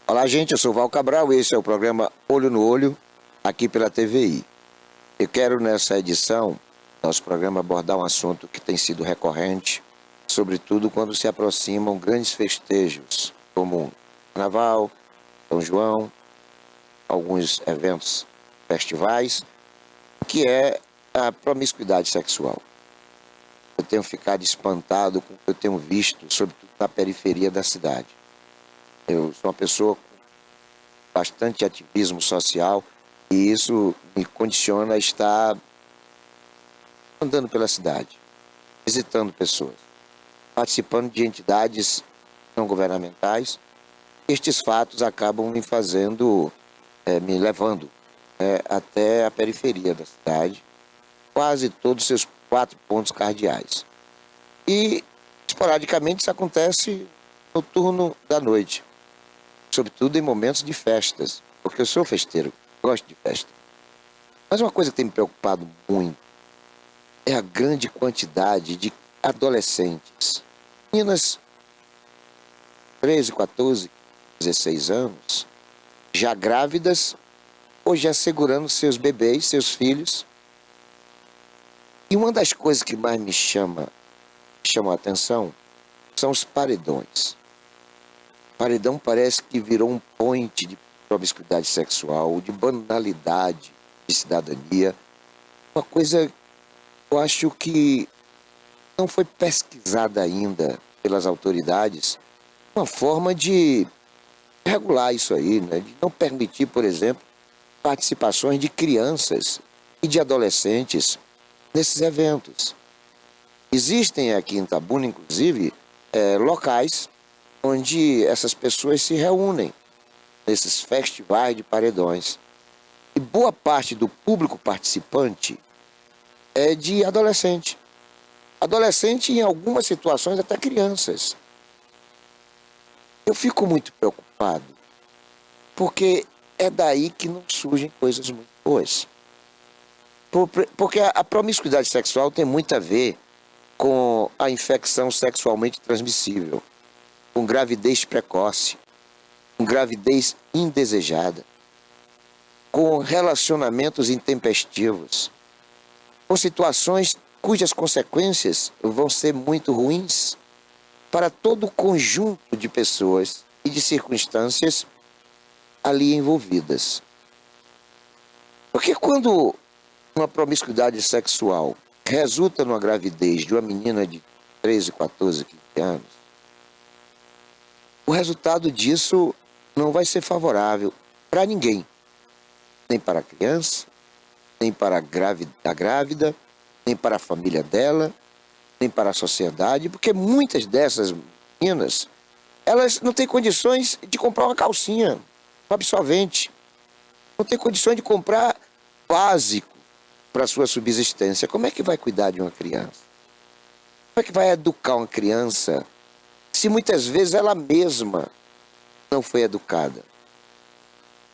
Olá, gente, eu sou Val Cabral, esse é o programa Olho no Olho, aqui pela TVI. Eu quero, nessa edição, nosso programa abordar um assunto que tem sido recorrente, sobretudo quando se aproximam grandes festejos, como Carnaval, São João, alguns eventos, festivais, que é a promiscuidade sexual. Eu tenho ficado espantado com o que eu tenho visto, sobretudo na periferia da cidade. Eu sou uma pessoa com bastante ativismo social e isso me condiciona a estar andando pela cidade, visitando pessoas, participando de entidades não governamentais. Estes fatos acabam me fazendo, me levando até a periferia da cidade, quase todos os seus 4 pontos cardeais. E, esporadicamente, isso acontece no turno da noite, sobretudo em momentos de festas, porque eu sou festeiro, gosto de festa. Mas uma coisa que tem me preocupado muito é a grande quantidade de adolescentes, meninas 13, 14, 16 anos, já grávidas ou já segurando seus bebês, seus filhos. E uma das coisas que mais me chama a atenção são os paredões. Paredão parece que virou um point de promiscuidade sexual, de banalidade de cidadania. Uma coisa que eu acho que não foi pesquisada ainda pelas autoridades, uma forma de regular isso aí, né? De não permitir, por exemplo, participações de crianças e de adolescentes nesses eventos. Existem aqui em Itabuna, inclusive, locais onde essas pessoas se reúnem, nesses festivais de paredões. E boa parte do público participante é de adolescente. Adolescente, em algumas situações, até crianças. Eu fico muito preocupado, porque é daí que não surgem coisas muito boas. Porque a promiscuidade sexual tem muito a ver com a infecção sexualmente transmissível, com gravidez precoce, com gravidez indesejada, com relacionamentos intempestivos, com situações cujas consequências vão ser muito ruins para todo o conjunto de pessoas e de circunstâncias ali envolvidas. Porque quando uma promiscuidade sexual resulta numa gravidez de uma menina de 13, 14, 15 anos, o resultado disso não vai ser favorável para ninguém. Nem para a criança, nem para a grávida, nem para a família dela, nem para a sociedade, porque muitas dessas meninas, elas não têm condições de comprar uma calcinha, um absorvente, não têm condições de comprar básico para a sua subsistência. Como é que vai cuidar de uma criança? Como é que vai educar uma criança se muitas vezes ela mesma não foi educada?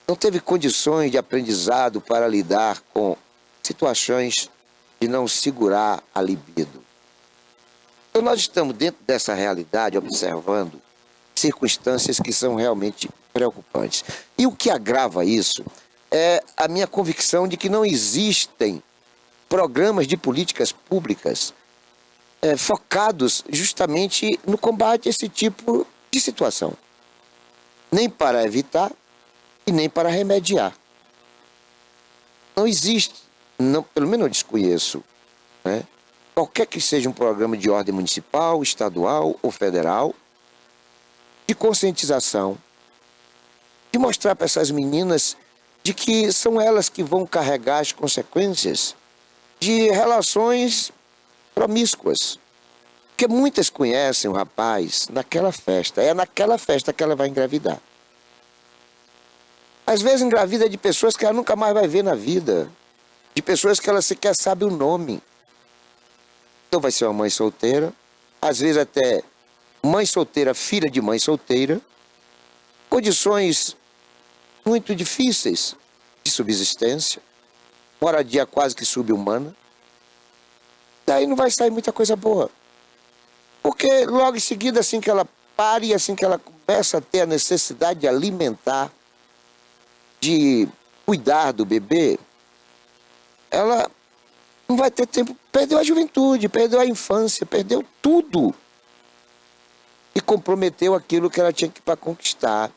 Não teve condições de aprendizado para lidar com situações de não segurar a libido. Então nós estamos dentro dessa realidade observando circunstâncias que são realmente preocupantes. E o que agrava isso é a minha convicção de que não existem programas de políticas públicas focados justamente no combate a esse tipo de situação. Nem para evitar e nem para remediar. Não existe, pelo menos eu desconheço, né? Qualquer que seja um programa de ordem municipal, estadual ou federal, de conscientização, de mostrar para essas meninas de que são elas que vão carregar as consequências de relações promíscuas. Porque muitas conhecem o rapaz naquela festa, é naquela festa que ela vai engravidar. Às vezes engravida de pessoas que ela nunca mais vai ver na vida, de pessoas que ela sequer sabe o nome. Então vai ser uma mãe solteira, às vezes até mãe solteira, filha de mãe solteira, condições muito difíceis de subsistência, moradia quase que subhumana. Daí não vai sair muita coisa boa. Porque logo em seguida, assim que ela pare, assim que ela começa a ter a necessidade de alimentar, de cuidar do bebê, ela não vai ter tempo, perdeu a juventude, perdeu a infância, perdeu tudo. E comprometeu aquilo que ela tinha que para conquistar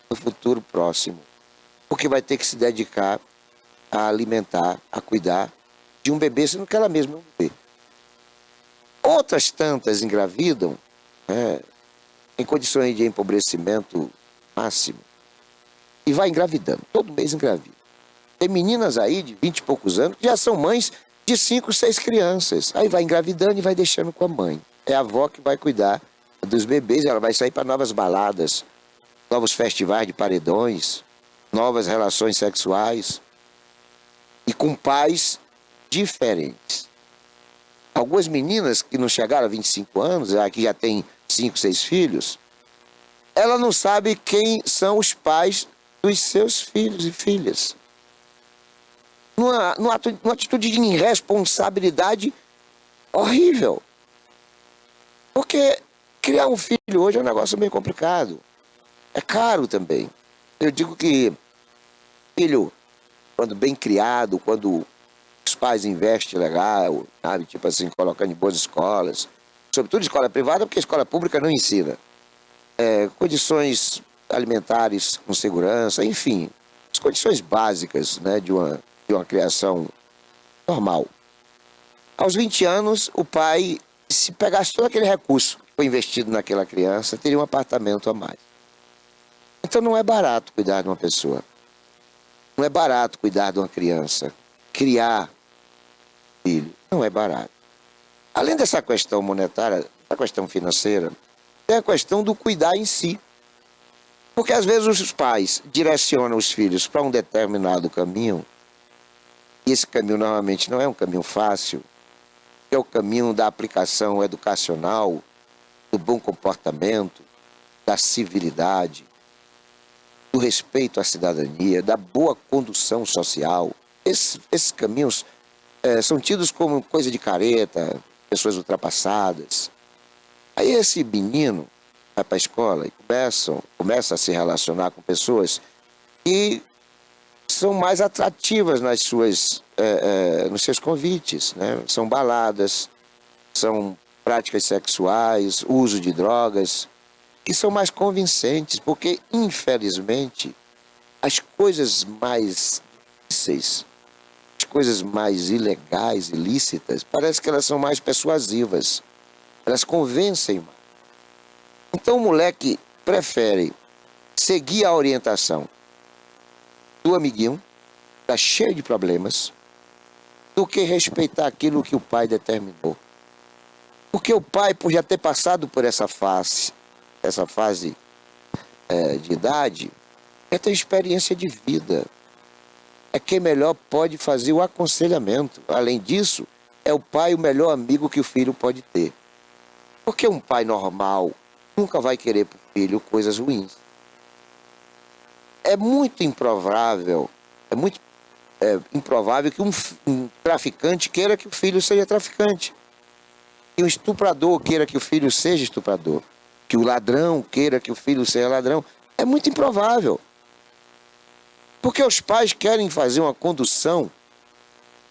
no futuro próximo. Porque vai ter que se dedicar a alimentar, a cuidar de um bebê, sendo que ela mesma é um bebê. Outras tantas engravidam, né, em condições de empobrecimento máximo, e vai engravidando, todo mês engravida. Tem meninas aí de 20 e poucos anos que já são mães de 5, 6 crianças. Aí vai engravidando e vai deixando com a mãe. É a avó que vai cuidar dos bebês, ela vai sair para novas baladas, novos festivais de paredões, novas relações sexuais, e com pais diferentes. Algumas meninas que não chegaram a 25 anos, que já têm 5, 6 filhos, ela não sabe quem são os pais dos seus filhos e filhas. Numa atitude de irresponsabilidade horrível. Porque criar um filho hoje é um negócio bem complicado. É caro também. Eu digo que filho, quando bem criado, quando os pais investem legal, sabe? Tipo assim, colocando em boas escolas, sobretudo escola privada, porque a escola pública não ensina. Condições alimentares com segurança, enfim, as condições básicas, né, de uma criação normal. Aos 20 anos, o pai, se pegasse todo aquele recurso que foi investido naquela criança, teria um apartamento a mais. Então não é barato cuidar de uma pessoa. Não é barato cuidar de uma criança. Criar filho não é barato. Além dessa questão monetária, da questão financeira, tem a questão do cuidar em si. Porque às vezes os pais direcionam os filhos para um determinado caminho, e esse caminho normalmente não é um caminho fácil, é o caminho da aplicação educacional, do bom comportamento, da civilidade, do respeito à cidadania, da boa condução social. Esses caminhos são tidos como coisa de careta, pessoas ultrapassadas. Aí esse menino vai para a escola e começa a se relacionar com pessoas que são mais atrativas nos seus convites, né? São baladas, são práticas sexuais, uso de drogas, que são mais convincentes, porque, infelizmente, as coisas mais difíceis, as coisas mais ilegais, ilícitas, parece que elas são mais persuasivas, elas convencem mais. Então o moleque prefere seguir a orientação do amiguinho, está cheio de problemas, do que respeitar aquilo que o pai determinou. Porque o pai, por já ter passado por essa fase de idade, já tem experiência de vida. É quem melhor pode fazer o aconselhamento. Além disso, é o pai o melhor amigo que o filho pode ter. Porque um pai normal nunca vai querer para o filho coisas ruins. É muito improvável que um traficante queira que o filho seja traficante. Que um estuprador queira que o filho seja estuprador. Que o ladrão queira que o filho seja ladrão. É muito improvável. Porque os pais querem fazer uma condução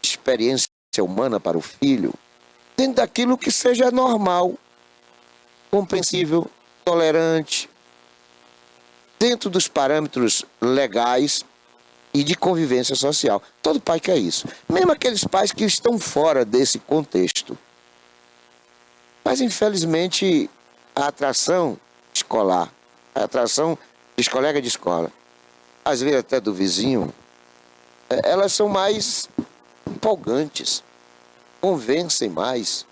de experiência humana para o filho dentro daquilo que seja normal, compreensível, tolerante, dentro dos parâmetros legais e de convivência social. Todo pai quer isso. Mesmo aqueles pais que estão fora desse contexto. Mas, infelizmente, a atração escolar, a atração dos colegas de escola, às vezes até do vizinho, elas são mais empolgantes, convencem mais.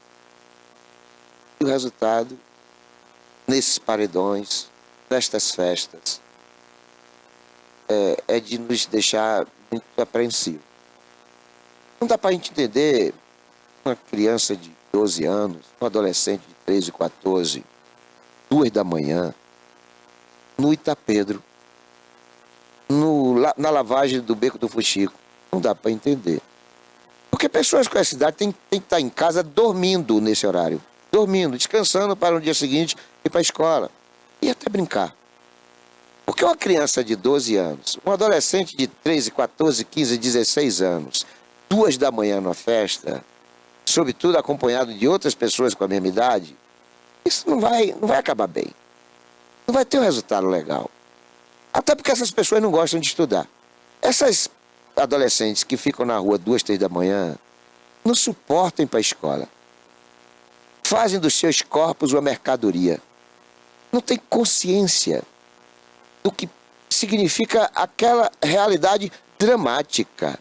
E o resultado, nesses paredões, nestas festas, é de nos deixar muito apreensivos. Não dá para a gente entender uma criança de 12 anos, um adolescente de 13, 14, 2 da manhã, no Itapedro, na lavagem do Beco do Fuxico. Não dá para entender. Porque pessoas com essa idade têm que estar em casa dormindo nesse horário. Dormindo, descansando para no dia seguinte ir para a escola. E até brincar. Porque uma criança de 12 anos, um adolescente de 13, 14, 15, 16 anos, 2 da manhã numa festa, sobretudo acompanhado de outras pessoas com a mesma idade, isso não vai acabar bem. Não vai ter um resultado legal. Até porque essas pessoas não gostam de estudar. Essas adolescentes que ficam na rua 2, 3 da manhã, não suportam ir para a escola. Fazem dos seus corpos uma mercadoria. Não tem consciência do que significa aquela realidade dramática.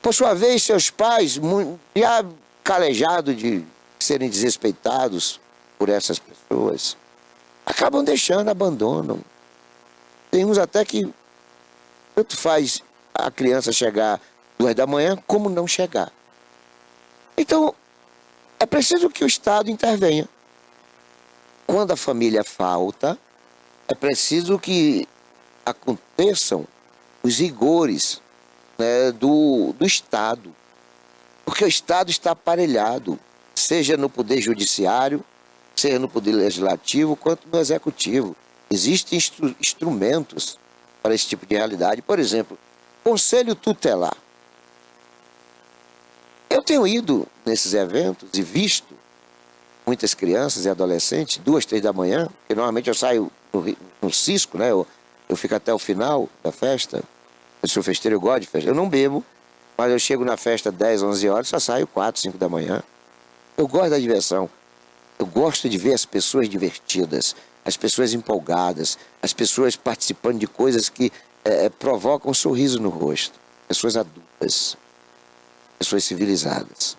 Por sua vez, seus pais, já calejados de serem desrespeitados por essas pessoas, acabam deixando, abandonam. Tem uns até que tanto faz a criança chegar 2 da manhã, como não chegar. Então, é preciso que o Estado intervenha. Quando a família falta, é preciso que aconteçam os rigores, né, do Estado. Porque o Estado está aparelhado, seja no Poder Judiciário, seja no Poder Legislativo, quanto no Executivo. Existem instrumentos para esse tipo de realidade. Por exemplo, Conselho Tutelar. Eu tenho ido nesses eventos e visto muitas crianças e adolescentes, 2, 3 da manhã, porque normalmente eu saio no cisco, né? Eu fico até o final da festa. Eu sou festeiro, eu gosto de festa. Eu não bebo, mas eu chego na festa 10, 11 horas, só saio 4, 5 da manhã. Eu gosto da diversão. Eu gosto de ver as pessoas divertidas, as pessoas empolgadas, as pessoas participando de coisas que provocam um sorriso no rosto. Pessoas adultas, pessoas civilizadas.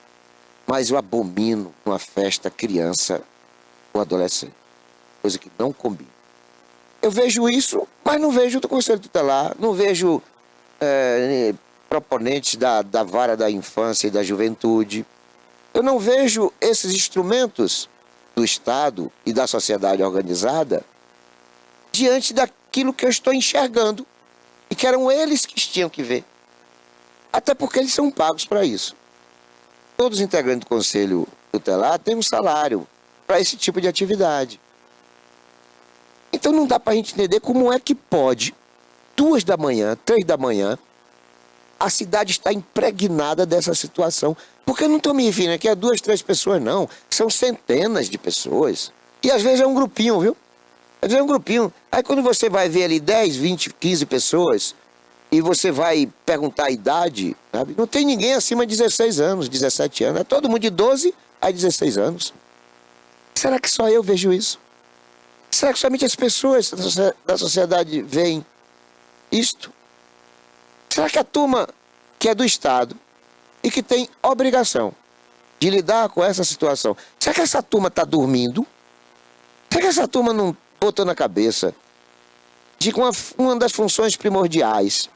Mas eu abomino uma festa criança ou adolescente. Coisa que não combina. Eu vejo isso, mas não vejo do Conselho Tutelar, não vejo proponentes da vara da infância e da juventude. Eu não vejo esses instrumentos do Estado e da sociedade organizada diante daquilo que eu estou enxergando e que eram eles que tinham que ver. Até porque eles são pagos para isso. Todos os integrantes do Conselho Tutelar têm um salário para esse tipo de atividade. Então não dá para a gente entender como é que pode, 2 da manhã, 3 da manhã, a cidade está impregnada dessa situação. Porque eu não estou me referindo aqui a 2, 3 pessoas, não. São centenas de pessoas. E às vezes é um grupinho, viu? Às vezes é um grupinho. Aí quando você vai ver ali 10, 20, 15 pessoas, e você vai perguntar a idade, sabe? Não tem ninguém acima de 16 anos, 17 anos. É todo mundo de 12 a 16 anos. Será que só eu vejo isso? Será que somente as pessoas da sociedade veem isto? Será que a turma que é do Estado e que tem obrigação de lidar com essa situação, será que essa turma está dormindo? Será que essa turma não botou na cabeça de que uma das funções primordiais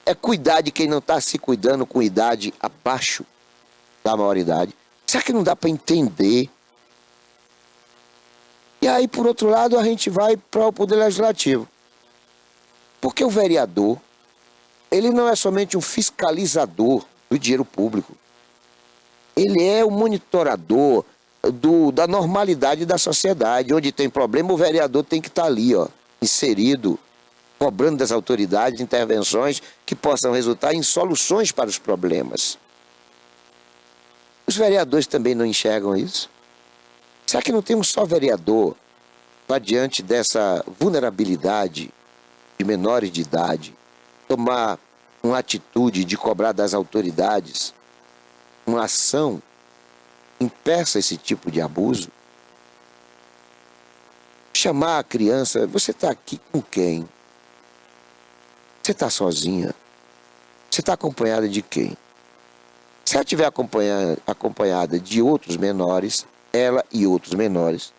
é cuidar de quem não está se cuidando com idade abaixo da maioridade? Será que não dá para entender? E aí, por outro lado, a gente vai para o Poder Legislativo. Porque o vereador, ele não é somente um fiscalizador do dinheiro público. Ele é o monitorador da normalidade da sociedade. Onde tem problema, o vereador tem que estar ali, ó, inserido, cobrando das autoridades intervenções que possam resultar em soluções para os problemas. Os vereadores também não enxergam isso? Será que não temos só vereador para diante dessa vulnerabilidade de menores de idade, tomar uma atitude de cobrar das autoridades uma ação que impeça esse tipo de abuso? Chamar a criança, você está aqui com quem? Você está sozinha? Você está acompanhada de quem? Se ela estiver acompanhada de outros menores, ela e outros menores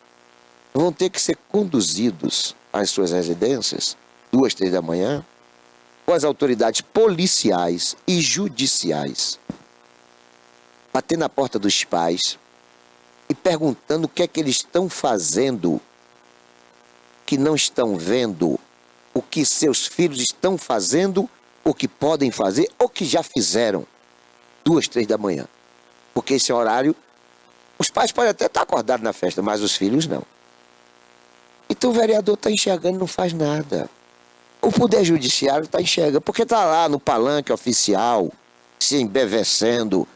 vão ter que ser conduzidos às suas residências, 2, 3 da manhã, com as autoridades policiais e judiciais, bater na porta dos pais e perguntando o que é que eles estão fazendo, que não estão vendo o que seus filhos estão fazendo, o que podem fazer, ou que já fizeram, 2, 3 da manhã. Porque esse horário, os pais podem até estar acordados na festa, mas os filhos não. Então o vereador está enxergando e não faz nada. O Poder Judiciário está enxergando, porque está lá no palanque oficial, se embevecendo,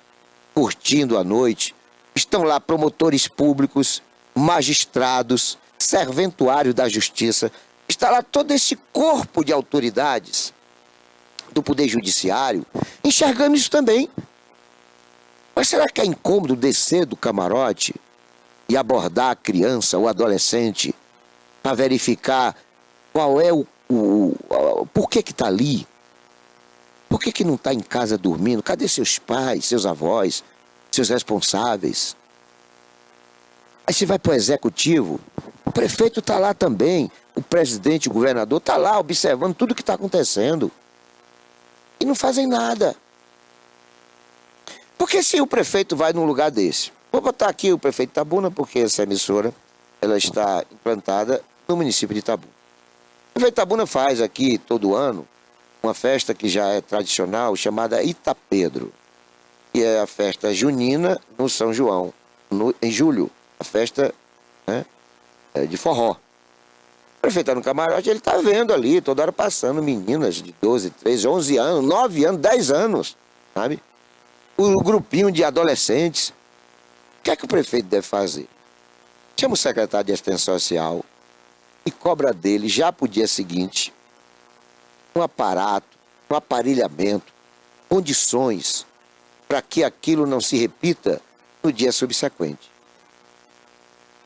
curtindo a noite. Estão lá promotores públicos, magistrados, serventuários da justiça. Está lá todo esse corpo de autoridades do Poder Judiciário enxergando isso também. Mas será que é incômodo descer do camarote e abordar a criança ou adolescente para verificar qual é por que está ali? Por que não está em casa dormindo? Cadê seus pais, seus avós, seus responsáveis? Aí você vai para o executivo, o prefeito está lá também, o presidente, o governador está lá observando tudo o que está acontecendo. E não fazem nada. Porque se o prefeito vai num lugar desse, vou botar aqui o prefeito de Itabuna, porque essa emissora ela está implantada no município de Itabuna. O prefeito de Itabuna faz aqui, todo ano, uma festa que já é tradicional, chamada Itapedro, que é a festa junina no São João, em julho, a festa, né, de forró. O prefeito está no camarote, ele está vendo ali, toda hora passando meninas de 12, 13, 11 anos, 9 anos, 10 anos, sabe? O grupinho de adolescentes. O que é que o prefeito deve fazer? Chama o secretário de Assistência Social e cobra dele, já para o dia seguinte, um aparato, um aparelhamento, condições para que aquilo não se repita no dia subsequente.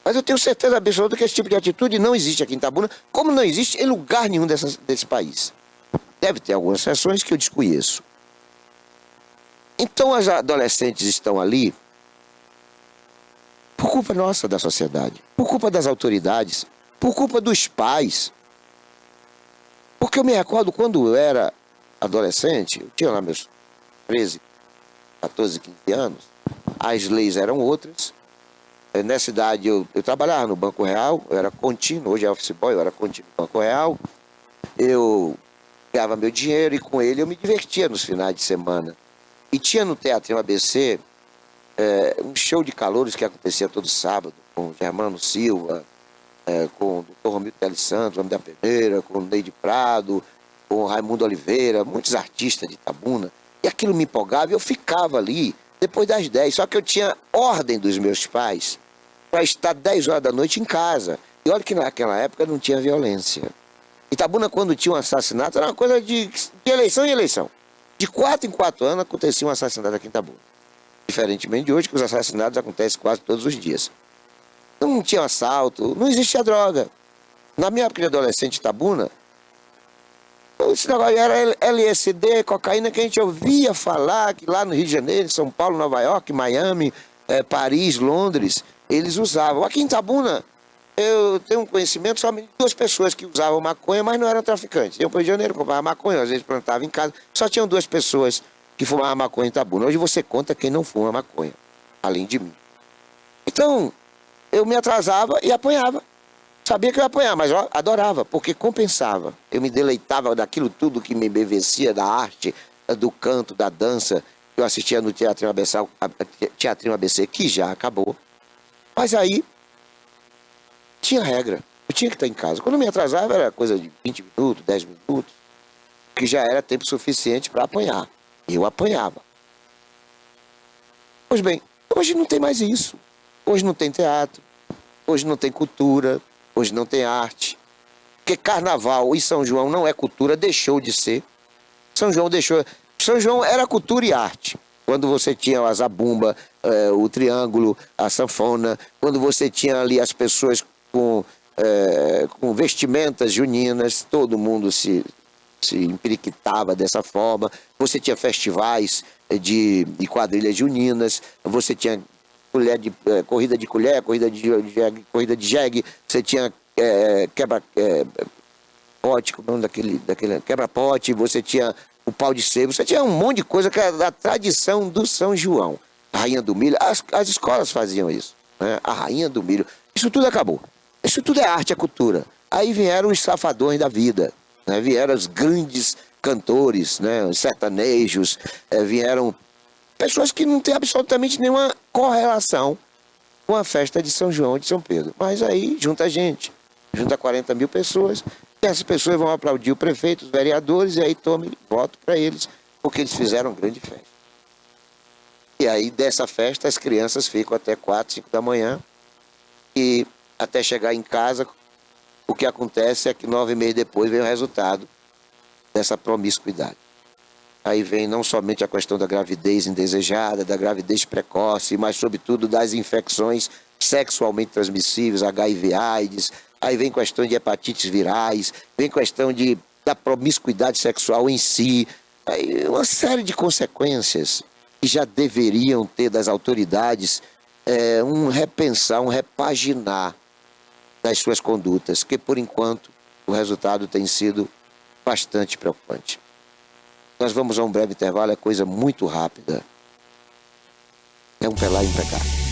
Mas eu tenho certeza absoluta que esse tipo de atitude não existe aqui em Itabuna, como não existe em lugar nenhum desse país. Deve ter algumas exceções que eu desconheço. Então as adolescentes estão ali por culpa nossa, da sociedade, por culpa das autoridades, por culpa dos pais. Porque eu me recordo quando eu era adolescente, eu tinha lá meus 13, 14, 15 anos, as leis eram outras. Nessa idade eu trabalhava no Banco Real, eu era contínuo, hoje é office boy, eu era contínuo no Banco Real. Eu ganhava meu dinheiro e com ele eu me divertia nos finais de semana. E tinha no Teatro ABC um show de calouros que acontecia todo sábado, com o Germano Silva, com o Dr. Romildo Teles Santos, Homem da Pereira, com o Neide Prado, com o Raimundo Oliveira, muitos artistas de Itabuna. E aquilo me empolgava e eu ficava ali depois das 10. Só que eu tinha ordem dos meus pais para estar 10 horas da noite em casa. E olha que naquela época não tinha violência. Itabuna, quando tinha um assassinato, era uma coisa de eleição em eleição. De 4 em 4 anos acontecia um assassinato aqui em Itabuna. Diferentemente de hoje, que os assassinatos acontecem quase todos os dias. Não tinha assalto, não existia droga. Na minha época de adolescente em Itabuna, esse negócio era LSD, cocaína, que a gente ouvia falar que lá no Rio de Janeiro, São Paulo, Nova York, Miami, Paris, Londres, eles usavam. Aqui em Itabuna, eu tenho um conhecimento somente de 2 pessoas que usavam maconha, mas não eram traficantes. Eu para o Rio de Janeiro, comprava maconha, às vezes plantava em casa. Só tinham 2 pessoas que fumavam maconha em Itabuna. Hoje você conta quem não fuma maconha, além de mim. Então, eu me atrasava e apanhava. Sabia que eu ia apanhar, mas eu adorava, porque compensava. Eu me deleitava daquilo tudo que me embevecia, da arte, do canto, da dança. Eu assistia no Teatrinho ABC, que já acabou. Mas aí, tinha regra. Eu tinha que estar em casa. Quando eu me atrasava, era coisa de 20 minutos, 10 minutos, que já era tempo suficiente para apanhar. E eu apanhava. Pois bem, hoje não tem mais isso. Hoje não tem teatro, hoje não tem cultura, hoje não tem arte. Porque carnaval e São João não é cultura, deixou de ser. São João deixou. São João era cultura e arte. Quando você tinha a zabumba, o triângulo, a sanfona, quando você tinha ali as pessoas com vestimentas juninas, todo mundo se empiriquitava dessa forma. Você tinha festivais de quadrilhas juninas, você tinha corrida de colher, corrida de jegue, você tinha quebra-pote, como é o nome daquele quebra-pote, você tinha o pau de sebo, você tinha um monte de coisa que era da tradição do São João. A Rainha do Milho, as escolas faziam isso, né? A Rainha do Milho, isso tudo acabou. Isso tudo é arte, é cultura. Aí vieram os safadões da vida, né? Vieram os grandes cantores, né? Os sertanejos, vieram pessoas que não têm absolutamente nenhuma correlação com a festa de São João e de São Pedro. Mas aí junta gente, junta 40 mil pessoas E as pessoas vão aplaudir o prefeito, os vereadores, e aí tome voto para eles, porque eles fizeram uma grande festa. E aí, dessa festa, as crianças ficam até 4, 5 da manhã, e até chegar em casa, o que acontece é que 9 meses depois vem o resultado dessa promiscuidade. Aí vem não somente a questão da gravidez indesejada, da gravidez precoce, mas sobretudo das infecções sexualmente transmissíveis, HIV/AIDS, aí vem questão de hepatites virais, vem questão da promiscuidade sexual em si, aí uma série de consequências que já deveriam ter das autoridades um repensar, um repaginar das suas condutas, que por enquanto o resultado tem sido bastante preocupante. Nós vamos a um breve intervalo, é coisa muito rápida. É um pelar impecável.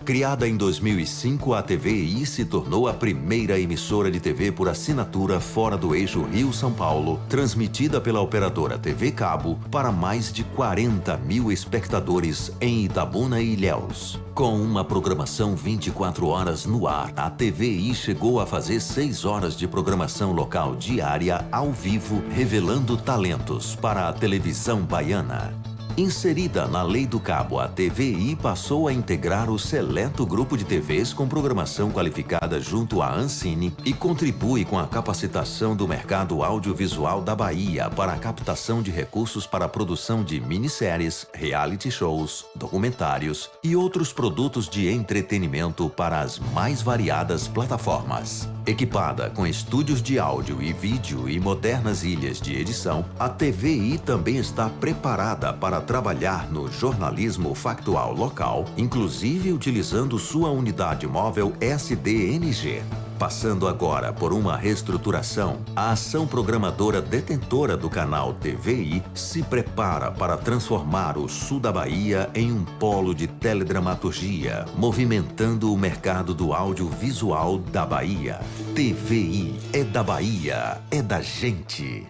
Criada em 2005, a TVI se tornou a primeira emissora de TV por assinatura fora do eixo Rio-São Paulo, transmitida pela operadora TV Cabo para mais de 40 mil espectadores em Itabuna e Ilhéus. Com uma programação 24 horas no ar, a TVI chegou a fazer 6 horas de programação local diária ao vivo, revelando talentos para a televisão baiana. Inserida na Lei do Cabo, a TVI passou a integrar o seleto grupo de TVs com programação qualificada junto à Ancine e contribui com a capacitação do mercado audiovisual da Bahia para a captação de recursos para a produção de minisséries, reality shows, documentários e outros produtos de entretenimento para as mais variadas plataformas. Equipada com estúdios de áudio e vídeo e modernas ilhas de edição, a TVI também está preparada para trabalhar no jornalismo factual local, inclusive utilizando sua unidade móvel SDNG. Passando agora por uma reestruturação, a ação programadora detentora do canal TVI se prepara para transformar o sul da Bahia em um polo de teledramaturgia, movimentando o mercado do audiovisual da Bahia. TVI é da Bahia, é da gente.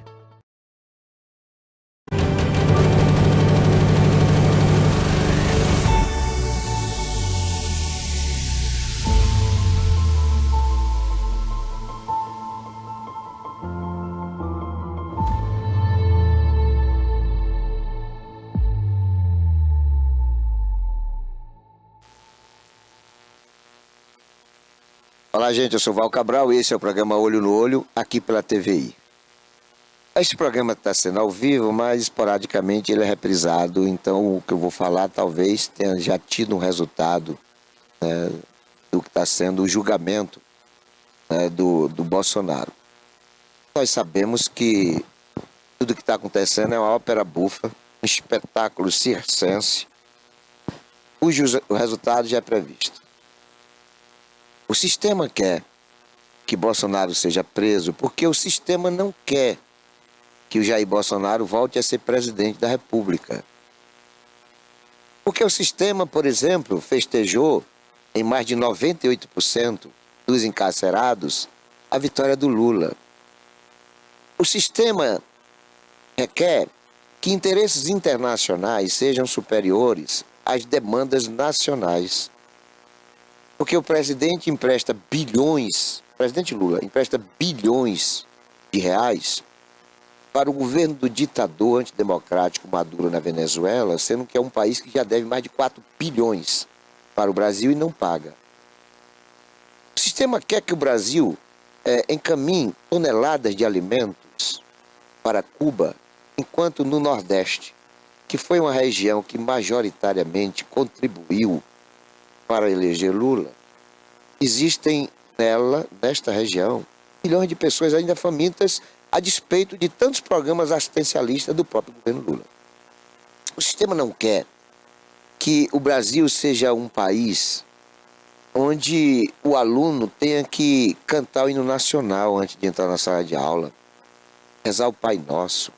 Olá, gente, eu sou Val Cabral e esse é o programa Olho no Olho, aqui pela TVI. Este programa está sendo ao vivo, mas esporadicamente ele é reprisado, então o que eu vou falar talvez tenha já tido um resultado, né, do que está sendo o julgamento, né, do Bolsonaro. Nós sabemos que tudo que está acontecendo é uma ópera bufa, um espetáculo circense, cujo o resultado já é previsto. O sistema quer que Bolsonaro seja preso porque o sistema não quer que o Jair Bolsonaro volte a ser presidente da República. Porque o sistema, por exemplo, festejou em mais de 98% dos encarcerados a vitória do Lula. O sistema requer que interesses internacionais sejam superiores às demandas nacionais. Porque o presidente empresta bilhões, o presidente Lula empresta bilhões de reais para o governo do ditador antidemocrático Maduro na Venezuela, sendo que é um país que já deve mais de 4 bilhões para o Brasil e não paga. O sistema quer que o Brasil encaminhe toneladas de alimentos para Cuba, enquanto no Nordeste, que foi uma região que majoritariamente contribuiu para eleger Lula, existem nesta região, milhões de pessoas ainda famintas a despeito de tantos programas assistencialistas do próprio governo Lula. O sistema não quer que o Brasil seja um país onde o aluno tenha que cantar o hino nacional antes de entrar na sala de aula, rezar o Pai Nosso.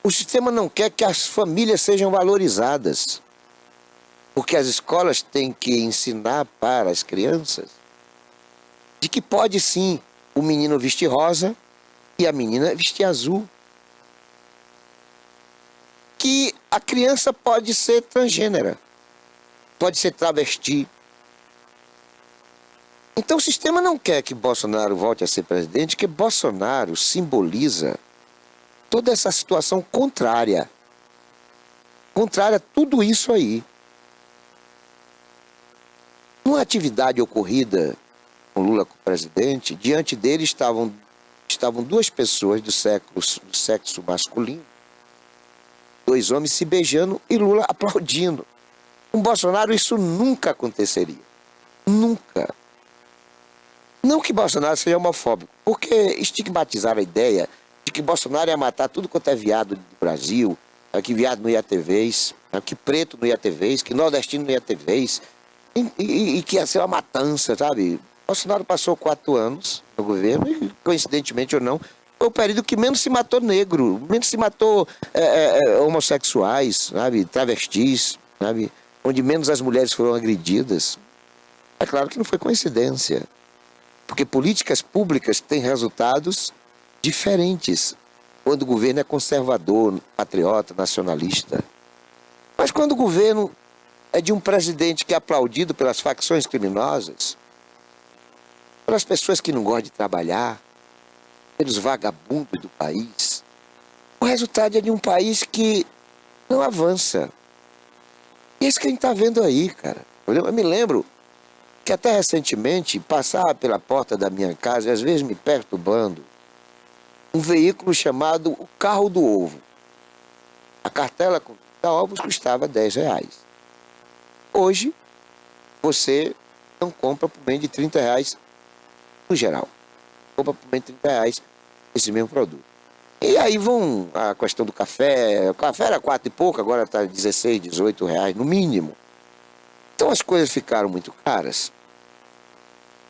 O sistema não quer que as famílias sejam valorizadas, porque as escolas têm que ensinar para as crianças de que pode sim o menino vestir rosa e a menina vestia azul. Que a criança pode ser transgênera, pode ser travesti. Então o sistema não quer que Bolsonaro volte a ser presidente, porque Bolsonaro simboliza toda essa situação contrária. Contrária a tudo isso aí. Numa atividade ocorrida com Lula como presidente, diante dele estavam duas pessoas do sexo masculino, dois homens se beijando e Lula aplaudindo. Com Bolsonaro isso nunca aconteceria. Nunca. Não que Bolsonaro seja homofóbico, porque estigmatizar a ideia de que Bolsonaro ia matar tudo quanto é viado do Brasil, que viado não ia ter vez, que preto não ia ter vez, que nordestino não ia ter vez, e que ia ser uma matança, sabe? Bolsonaro passou 4 anos no governo e, coincidentemente ou não, foi o período que menos se matou negro, menos se matou homossexuais, sabe? Travestis, sabe? Onde menos as mulheres foram agredidas. É claro que não foi coincidência, porque políticas públicas têm resultados diferentes quando o governo é conservador, patriota, nacionalista. Mas quando o governo é de um presidente que é aplaudido pelas facções criminosas, pelas pessoas que não gostam de trabalhar, pelos vagabundos do país, o resultado é de um país que não avança. E é isso que a gente está vendo aí, cara. Eu me lembro que até recentemente passava pela porta da minha casa, e às vezes me perturbando, um veículo chamado o Carro do Ovo. A cartela da ovos custava R$10. Hoje, você não compra por menos de R$30 no geral. Compra por menos de R$30 esse mesmo produto. E aí vão a questão do café. O café era 4 e pouco, agora está R$16, R$18 no mínimo. Então as coisas ficaram muito caras.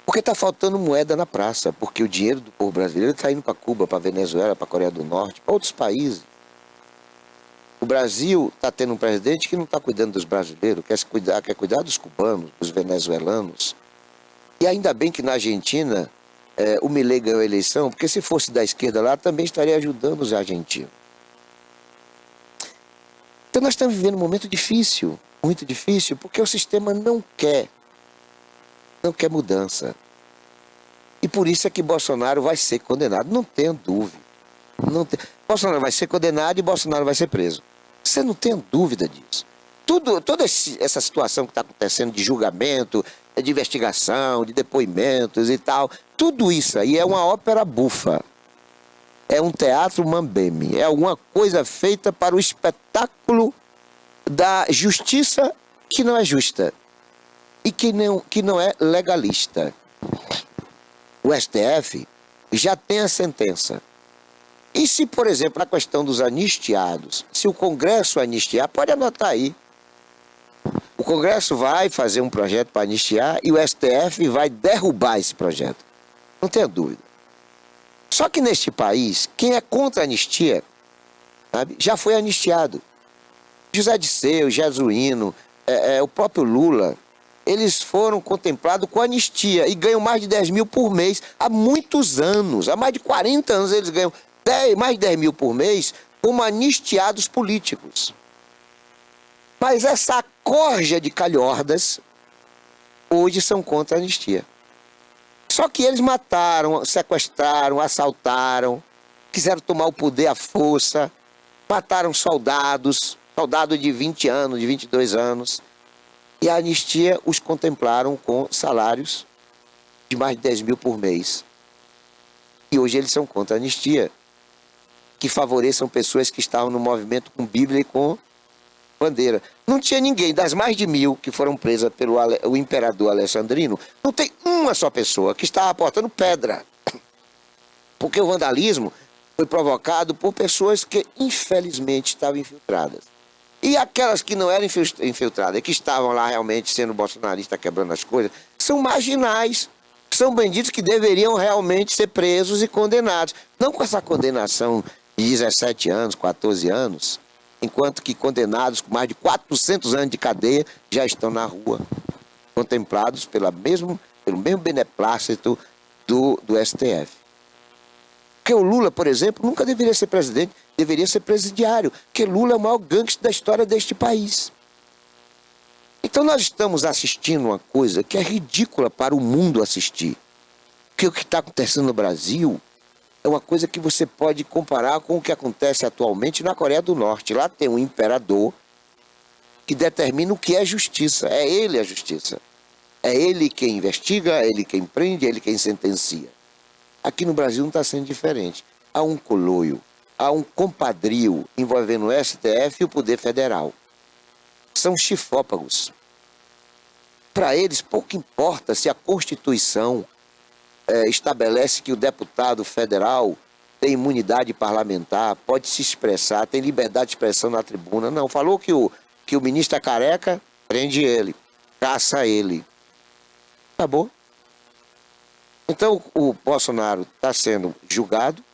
Porque está faltando moeda na praça, porque o dinheiro do povo brasileiro está indo para Cuba, para Venezuela, para Coreia do Norte, para outros países. O Brasil está tendo um presidente que não está cuidando dos brasileiros, quer cuidar dos cubanos, dos venezuelanos. E ainda bem que na Argentina o Milei ganhou a eleição, porque se fosse da esquerda lá, também estaria ajudando os argentinos. Então nós estamos vivendo um momento difícil, muito difícil, porque o sistema não quer mudança. E por isso é que Bolsonaro vai ser condenado, não tenho dúvida. Bolsonaro vai ser condenado e Bolsonaro vai ser preso. Você não tem dúvida disso. Toda essa situação que está acontecendo de julgamento, de investigação, de depoimentos e tal, tudo isso aí é uma ópera bufa. É um teatro mambeme. É alguma coisa feita para o espetáculo da justiça que não é justa e que não é legalista. O STF já tem a sentença. E se, por exemplo, a questão dos anistiados, se o Congresso anistiar, pode anotar aí. O Congresso vai fazer um projeto para anistiar e o STF vai derrubar esse projeto. Não tenha dúvida. Só que neste país, quem é contra a anistia, sabe, já foi anistiado. José Dirceu, Jesuíno, o próprio Lula, eles foram contemplados com anistia e ganham mais de 10 mil por mês há muitos anos. Há mais de 40 anos eles ganham mais de 10 mil por mês como anistiados políticos. Mas essa corja de calhordas hoje são contra a anistia. Só que eles mataram, sequestraram, assaltaram, quiseram tomar o poder à força, mataram soldados de 20 anos, de 22 anos. E a anistia os contemplaram com salários de mais de 10 mil por mês. E hoje eles são contra a anistia, que favoreçam pessoas que estavam no movimento com Bíblia e com bandeira. Não tinha ninguém, das mais de 1000 que foram presas pelo o imperador Alexandrino, não tem uma só pessoa que estava aportando pedra. Porque o vandalismo foi provocado por pessoas que, infelizmente, estavam infiltradas. E aquelas que não eram infiltradas, que estavam lá realmente sendo bolsonaristas, quebrando as coisas, são marginais, são bandidos que deveriam realmente ser presos e condenados. Não com essa condenação de 17 anos, 14 anos, enquanto que condenados com mais de 400 anos de cadeia já estão na rua, contemplados pelo mesmo beneplácito do STF. Porque o Lula, por exemplo, nunca deveria ser presidente, deveria ser presidiário, porque Lula é o maior gangster da história deste país. Então nós estamos assistindo uma coisa que é ridícula para o mundo assistir. Porque o que está acontecendo no Brasil é uma coisa que você pode comparar com o que acontece atualmente na Coreia do Norte. Lá tem um imperador que determina o que é justiça. É ele a justiça. É ele quem investiga, é ele quem prende, é ele quem sentencia. Aqui no Brasil não está sendo diferente. Há um coloio, há um compadrio envolvendo o STF e o Poder Federal. São chifópagos. Para eles, pouco importa se a Constituição estabelece que o deputado federal tem imunidade parlamentar, pode se expressar, tem liberdade de expressão na tribuna. Não, falou que o ministro é careca, prende ele, caça ele. Acabou. Então o Bolsonaro está sendo julgado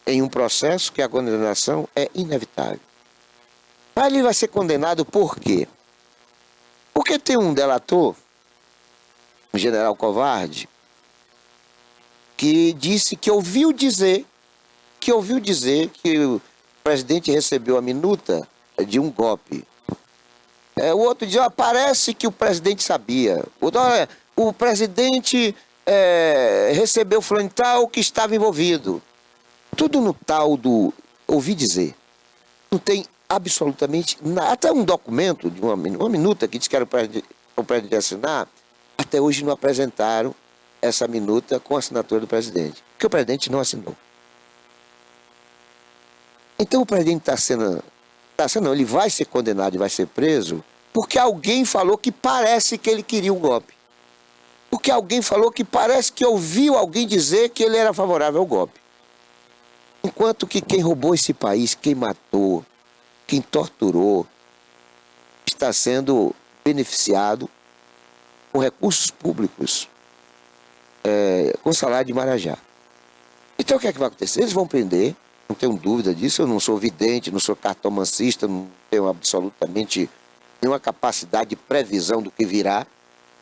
em um processo que a condenação é inevitável. Mas ele vai ser condenado por quê? Porque tem um delator, um general covarde, que disse que ouviu dizer que o presidente recebeu a minuta de um golpe. O outro diz, parece que o presidente sabia. O presidente recebeu fulano tal que estava envolvido. Tudo no tal do ouvi dizer. Não tem absolutamente nada. Até um documento, de uma minuta que diz que era o presidente assinar, até hoje não apresentaram essa minuta com a assinatura do presidente. Porque o presidente não assinou. Então o presidente ele vai ser condenado e vai ser preso porque alguém falou que parece que ele queria um golpe. Porque alguém falou que parece que ouviu alguém dizer que ele era favorável ao golpe. Enquanto que quem roubou esse país, quem matou, quem torturou, está sendo beneficiado com recursos públicos, com salário de Marajá. Então o que é que vai acontecer? Eles vão prender, não tenho dúvida disso, eu não sou vidente, não sou cartomancista, não tenho absolutamente nenhuma capacidade de previsão do que virá,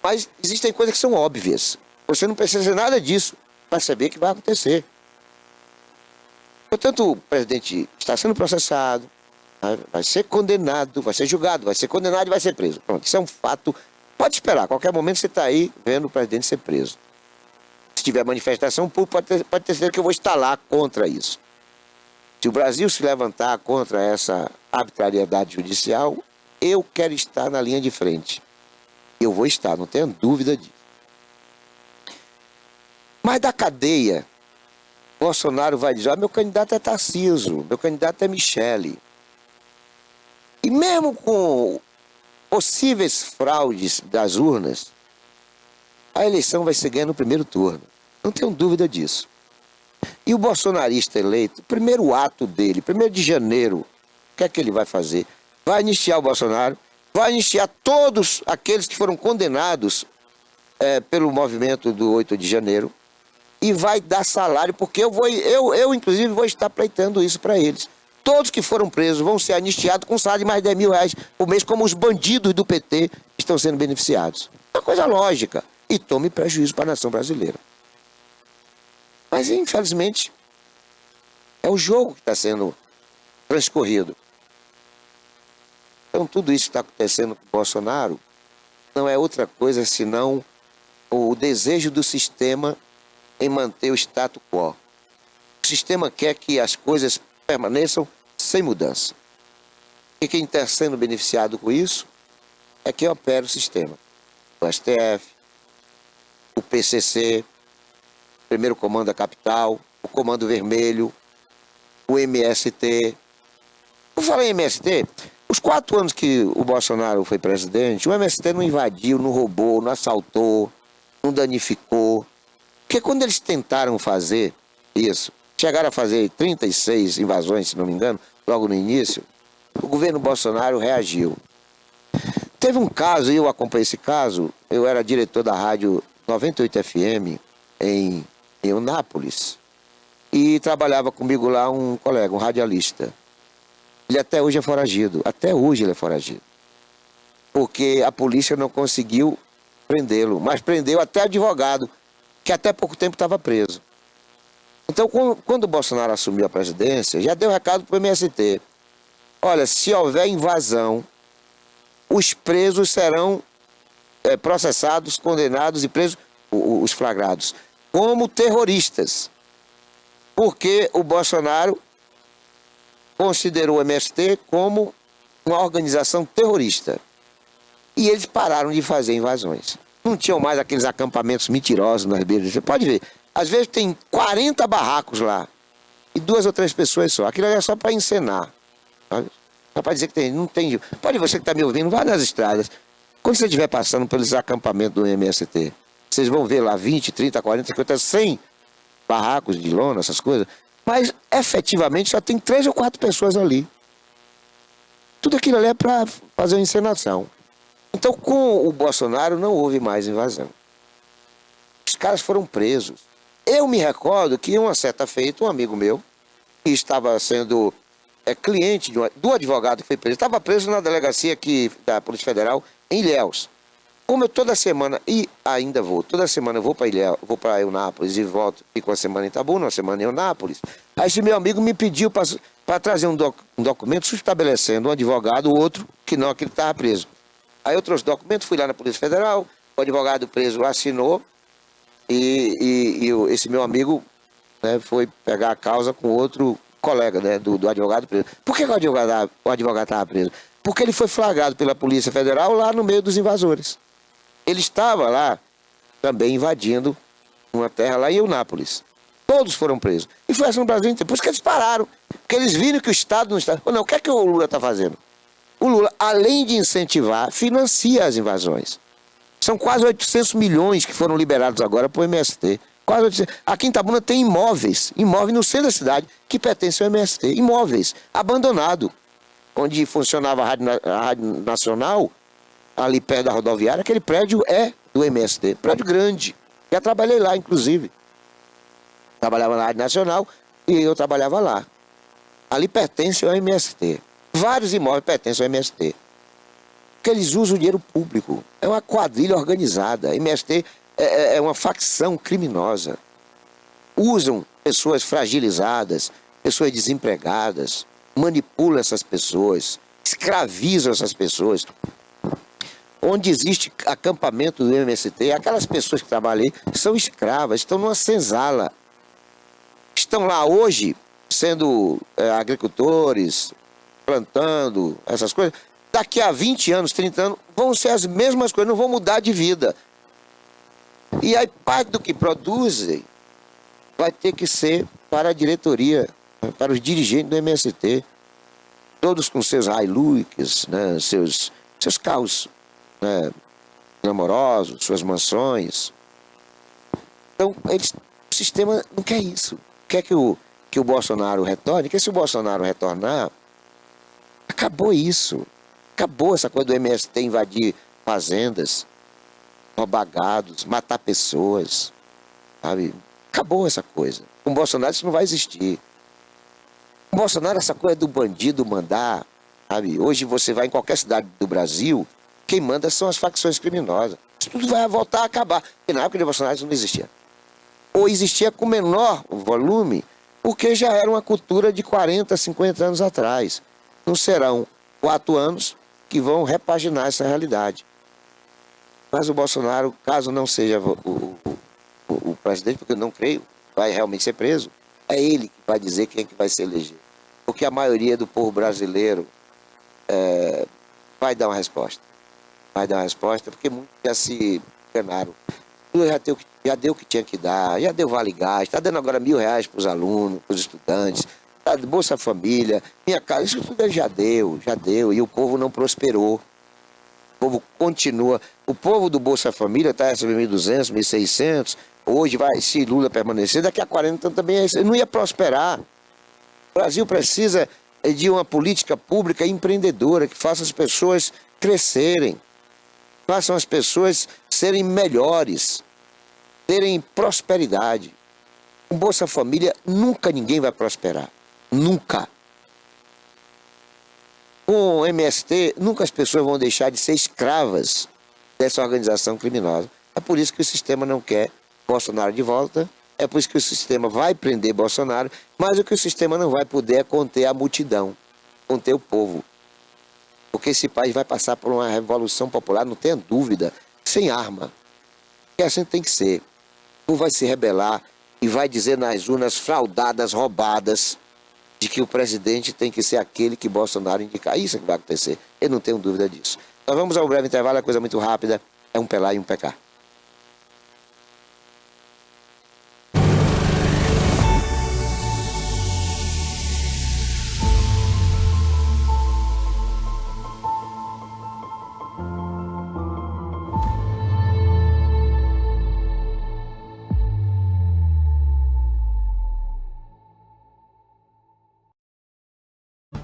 mas existem coisas que são óbvias. Você não precisa de nada disso para saber que vai acontecer. Portanto, o presidente está sendo processado, vai ser condenado, vai ser julgado, vai ser condenado e vai ser preso. Pronto, isso é um fato. Pode esperar, a qualquer momento você está aí vendo o presidente ser preso. Se tiver manifestação pública, pode ter certeza que eu vou estar lá contra isso. Se o Brasil se levantar contra essa arbitrariedade judicial, eu quero estar na linha de frente. Eu vou estar, não tenho dúvida disso. Mas da cadeia, Bolsonaro vai dizer, meu candidato é Tarcísio, meu candidato é Michele. E mesmo com possíveis fraudes das urnas, a eleição vai ser ganha no primeiro turno. Não tenho dúvida disso. E o bolsonarista eleito, o primeiro ato dele, 1º de janeiro, o que é que ele vai fazer? Vai anistiar o Bolsonaro, vai anistiar todos aqueles que foram condenados pelo movimento do 8 de janeiro e vai dar salário, porque eu inclusive vou estar pleitando isso para eles. Todos que foram presos vão ser anistiados com salário de mais de R$10.000 por mês, como os bandidos do PT estão sendo beneficiados. É uma coisa lógica. E tome prejuízo para a nação brasileira. Mas, infelizmente, é o jogo que está sendo transcorrido. Então, tudo isso que está acontecendo com o Bolsonaro não é outra coisa senão o desejo do sistema em manter o status quo. O sistema quer que as coisas permaneçam sem mudança. E quem está sendo beneficiado com isso é quem opera o sistema. O STF, o PCC, o Primeiro Comando da Capital, o Comando Vermelho, o MST. Por falar em MST, os 4 anos que o Bolsonaro foi presidente, o MST não invadiu, não roubou, não assaltou, não danificou. Porque quando eles tentaram fazer isso, chegaram a fazer 36 invasões, se não me engano, logo no início, o governo Bolsonaro reagiu. Teve um caso, e eu acompanhei esse caso, eu era diretor da rádio 98 FM em Eunápolis, e trabalhava comigo lá um colega, um radialista. Ele até hoje é foragido, porque a polícia não conseguiu prendê-lo, mas prendeu até advogado, que até pouco tempo estava preso. Então, quando o Bolsonaro assumiu a presidência, já deu recado para o MST. Olha, se houver invasão, os presos serão processados, condenados e presos, os flagrados, como terroristas. Porque o Bolsonaro considerou o MST como uma organização terrorista. E eles pararam de fazer invasões. Não tinham mais aqueles acampamentos mentirosos nas beiras. Você pode ver. Às vezes tem 40 barracos lá. E 2 ou 3 pessoas só. Aquilo é só para encenar. Sabe? Só para dizer que tem, não tem. Pode você que está me ouvindo, vá nas estradas. Quando você estiver passando pelos acampamentos do MST, vocês vão ver lá 20, 30, 40, 50, 100 barracos de lona, essas coisas. Mas efetivamente só tem 3 ou 4 pessoas ali. Tudo aquilo ali é para fazer uma encenação. Então, com o Bolsonaro, não houve mais invasão. Os caras foram presos. Eu me recordo que, uma certa feita, um amigo meu, que estava sendo cliente do advogado que foi preso, estava preso na delegacia aqui da Polícia Federal, em Ilhéus. Como eu toda semana, e ainda vou, toda semana eu vou para Ilhéus, vou para Eunápolis e volto, fico uma semana em Itabuna, uma semana em Eunápolis. Aí esse meu amigo me pediu para trazer um documento estabelecendo um advogado, o outro, que não, aquele que estava preso. Aí eu trouxe documentos, fui lá na Polícia Federal, o advogado preso assinou e esse meu amigo, né, foi pegar a causa com outro colega, né, do advogado preso. Por que o advogado estava preso? Porque ele foi flagrado pela Polícia Federal lá no meio dos invasores. Ele estava lá também invadindo uma terra lá em Eunápolis. Todos foram presos. E foi assim no Brasil inteiro. Por isso que eles pararam. Porque eles viram que o Estado não está... Não, o que é que o Lula está fazendo? O Lula, além de incentivar, financia as invasões. São quase 800 milhões que foram liberados agora para o MST. Quase 800. Aqui em Itabuna tem imóveis no centro da cidade, que pertencem ao MST. Imóveis, abandonados. Onde funcionava a Rádio Nacional, ali perto da rodoviária, aquele prédio é do MST. Prédio grande. Já trabalhei lá, inclusive. Trabalhava na Rádio Nacional e eu trabalhava lá. Ali pertence ao MST. Vários imóveis pertencem ao MST. Porque eles usam o dinheiro público. É uma quadrilha organizada. MST é uma facção criminosa. Usam pessoas fragilizadas, pessoas desempregadas, manipulam essas pessoas, escravizam essas pessoas. Onde existe acampamento do MST, aquelas pessoas que trabalham ali são escravas, estão numa senzala. Estão lá hoje sendo agricultores, plantando, essas coisas. Daqui a 20 anos, 30 anos, vão ser as mesmas coisas, não vão mudar de vida. E aí parte do que produzem vai ter que ser para a diretoria, para os dirigentes do MST. Todos com seus Hilux, né, seus carros, né, amorosos, suas mansões. Então, o sistema não quer isso. Quer que o Bolsonaro retorne, que se o Bolsonaro retornar, acabou isso. Acabou essa coisa do MST invadir fazendas, roubar gados, matar pessoas, sabe? Acabou essa coisa. Com o Bolsonaro isso não vai existir. Com o Bolsonaro essa coisa do bandido mandar, sabe? Hoje você vai em qualquer cidade do Brasil, quem manda são as facções criminosas. Isso tudo vai voltar a acabar. Porque na época de Bolsonaro isso não existia. Ou existia com menor volume, porque já era uma cultura de 40, 50 anos atrás. Não serão 4 anos que vão repaginar essa realidade. Mas o Bolsonaro, caso não seja o presidente, porque eu não creio, vai realmente ser preso, é ele que vai dizer quem é que vai se eleger. Porque a maioria do povo brasileiro vai dar uma resposta. Vai dar uma resposta, porque muitos já se enganaram. Já deu o que tinha que dar, já deu vale gás, está dando agora R$1.000 para os alunos, para os estudantes, tá, Bolsa Família, Minha Casa, isso tudo já deu, e o povo não prosperou. O povo continua, o povo do Bolsa Família está recebendo 1.200, 1.600, hoje vai, se Lula permanecer, daqui a 40 anos também não ia prosperar. O Brasil precisa de uma política pública empreendedora que faça as pessoas crescerem, façam as pessoas serem melhores, terem prosperidade. Com Bolsa Família nunca ninguém vai prosperar. Nunca. Com o MST, nunca as pessoas vão deixar de ser escravas dessa organização criminosa. É por isso que o sistema não quer Bolsonaro de volta É por isso que o sistema vai prender Bolsonaro, mas o que o sistema não vai poder é conter a multidão, conter o povo. Porque esse país vai passar por uma revolução popular, não tenha dúvida, sem arma. Que assim tem que ser. O povo vai se rebelar e vai dizer nas urnas fraudadas, roubadas, de que o presidente tem que ser aquele que Bolsonaro indicar. Isso é que vai acontecer. Eu não tenho dúvida disso. Nós vamos ao breve intervalo, é coisa muito rápida. É um pelar e um pecar.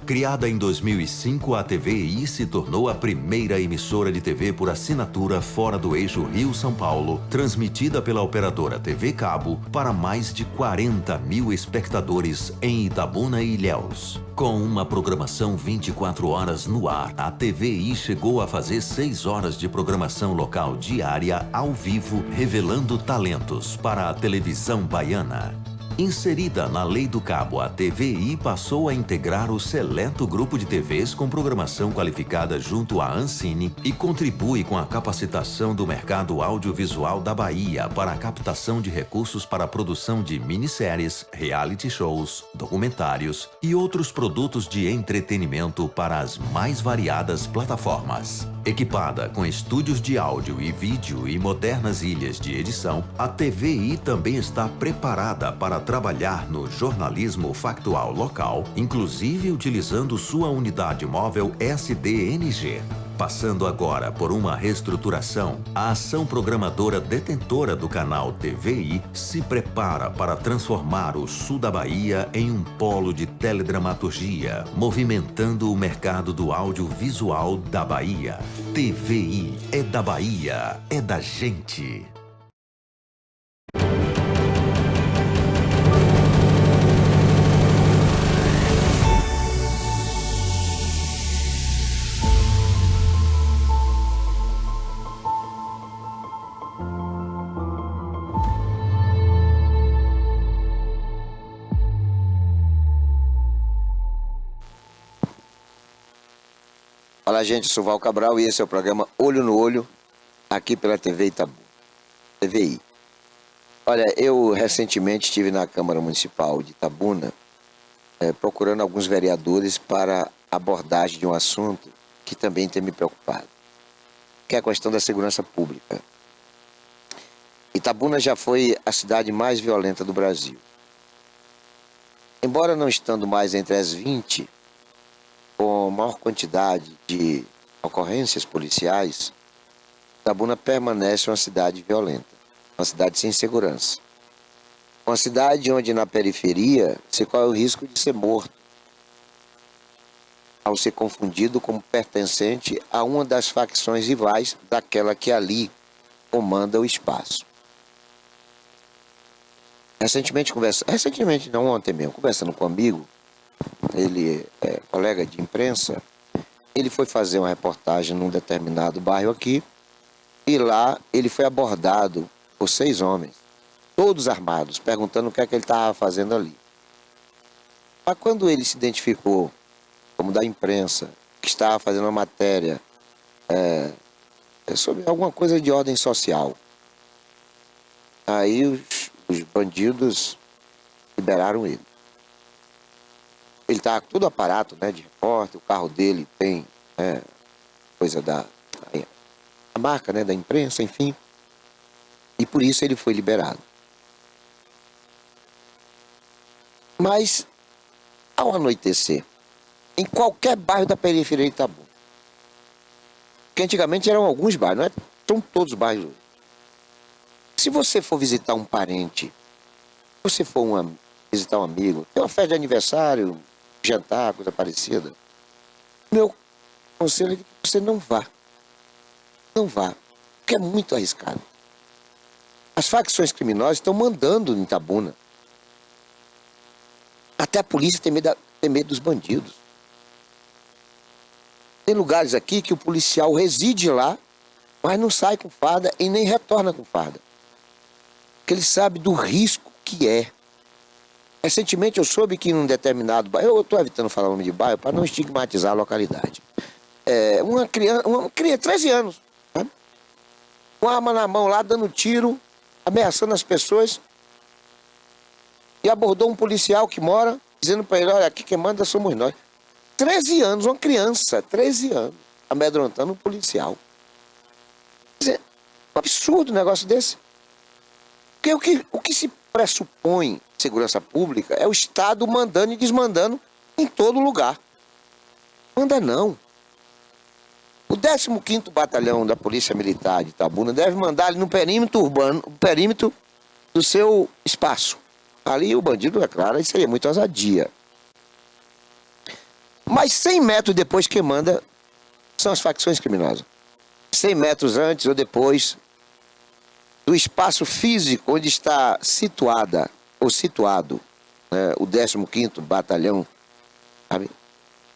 Criada em 2005, a TVI se tornou a primeira emissora de TV por assinatura fora do eixo Rio-São Paulo, transmitida pela operadora TV Cabo para mais de 40 mil espectadores em Itabuna e Ilhéus. Com uma programação 24 horas no ar, a TVI chegou a fazer 6 horas de programação local diária ao vivo, revelando talentos para a televisão baiana. Inserida na Lei do Cabo, a TVI passou a integrar o seleto grupo de TVs com programação qualificada junto à Ancine e contribui com a capacitação do mercado audiovisual da Bahia para a captação de recursos para a produção de minisséries, reality shows, documentários e outros produtos de entretenimento para as mais variadas plataformas. Equipada com estúdios de áudio e vídeo e modernas ilhas de edição, a TVI também está preparada para trabalhar no jornalismo factual local, inclusive utilizando sua unidade móvel SDNG. Passando agora por uma reestruturação, a ação programadora detentora do canal TVI se prepara para transformar o sul da Bahia em um polo de teledramaturgia, movimentando o mercado do audiovisual da Bahia. TVI é da Bahia, é da gente. Fala, gente, eu sou Val Cabral e esse é o programa Olho no Olho, aqui pela TV Itabuna, TVI. Olha, eu recentemente estive na Câmara Municipal de Itabuna procurando alguns vereadores para abordagem de um assunto que também tem me preocupado, que é a questão da segurança pública. Itabuna já foi a cidade mais violenta do Brasil. Embora não estando mais entre as 20 com maior quantidade de ocorrências policiais, Itabuna permanece uma cidade violenta, uma cidade sem segurança. Uma cidade onde na periferia se corre o risco de ser morto, ao ser confundido como pertencente a uma das facções rivais daquela que ali comanda o espaço. Recentemente não, ontem mesmo, conversando com um amigo, ele é colega de imprensa, ele foi fazer uma reportagem num determinado bairro aqui, e lá ele foi abordado por 6 homens, todos armados, perguntando o que é que ele estava fazendo ali. Mas quando ele se identificou como da imprensa, que estava fazendo uma matéria sobre alguma coisa de ordem social, aí os bandidos liberaram ele. Ele está todo aparato, né, de repórter, o carro dele tem coisa a marca, né, da imprensa, enfim. E por isso ele foi liberado. Mas, ao anoitecer, em qualquer bairro da periferia de Itabuna, que antigamente eram alguns bairros, não é? São todos os bairros hoje. Se você for visitar um parente, se você for visitar um amigo, tem uma festa de aniversário, jantar, coisa parecida, meu conselho é que você não vá. Não vá, porque é muito arriscado. As facções criminosas estão mandando em Itabuna. Até a polícia tem medo dos bandidos. Tem lugares aqui que o policial reside lá, mas não sai com farda e nem retorna com farda. Porque ele sabe do risco que que é. Recentemente eu soube que em um determinado bairro, eu estou evitando falar o nome de bairro para não estigmatizar a localidade. Uma criança, 13 anos, sabe? Com a arma na mão lá, dando tiro, ameaçando as pessoas. E abordou um policial que mora, dizendo para ele, olha, aqui quem manda somos nós. 13 anos, uma criança, 13 anos, amedrontando um policial. Quer dizer, um absurdo um negócio desse. Porque o que se pressupõe segurança pública é o Estado mandando e desmandando em todo lugar. Manda não. O 15º Batalhão da Polícia Militar de Itabuna deve mandar ali no perímetro urbano, no perímetro do seu espaço. Ali o bandido, é claro, isso seria muito ousadia. Mas 100 metros depois quem manda são as facções criminosas. 100 metros antes ou depois do espaço físico onde está situada ou situado, né, o 15º Batalhão, sabe?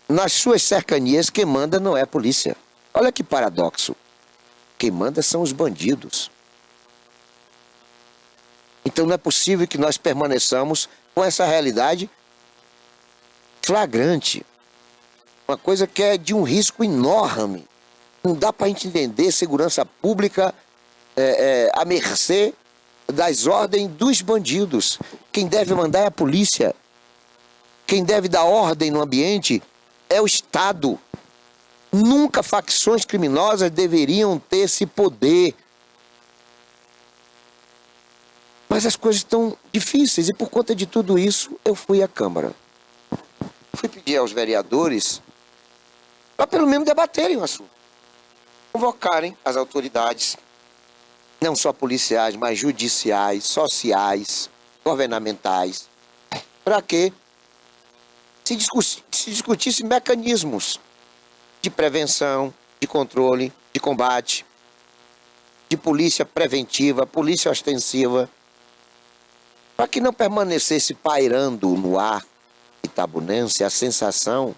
Nas suas cercanias quem manda não é a polícia. Olha que paradoxo. Quem manda são os bandidos. Então não é possível que nós permaneçamos com essa realidade flagrante. Uma coisa que é de um risco enorme. Não dá para a gente entender segurança pública à mercê das ordens dos bandidos. Quem deve mandar é a polícia. Quem deve dar ordem no ambiente é o Estado. Nunca facções criminosas deveriam ter esse poder. Mas as coisas estão difíceis e por conta de tudo isso eu fui à Câmara. Fui pedir aos vereadores para pelo menos debaterem o assunto. Convocarem as autoridades, não só policiais, mas judiciais, sociais, governamentais, para que se discutisse mecanismos de prevenção, de controle, de combate, de polícia preventiva, polícia ostensiva, para que não permanecesse pairando no ar itabunense a sensação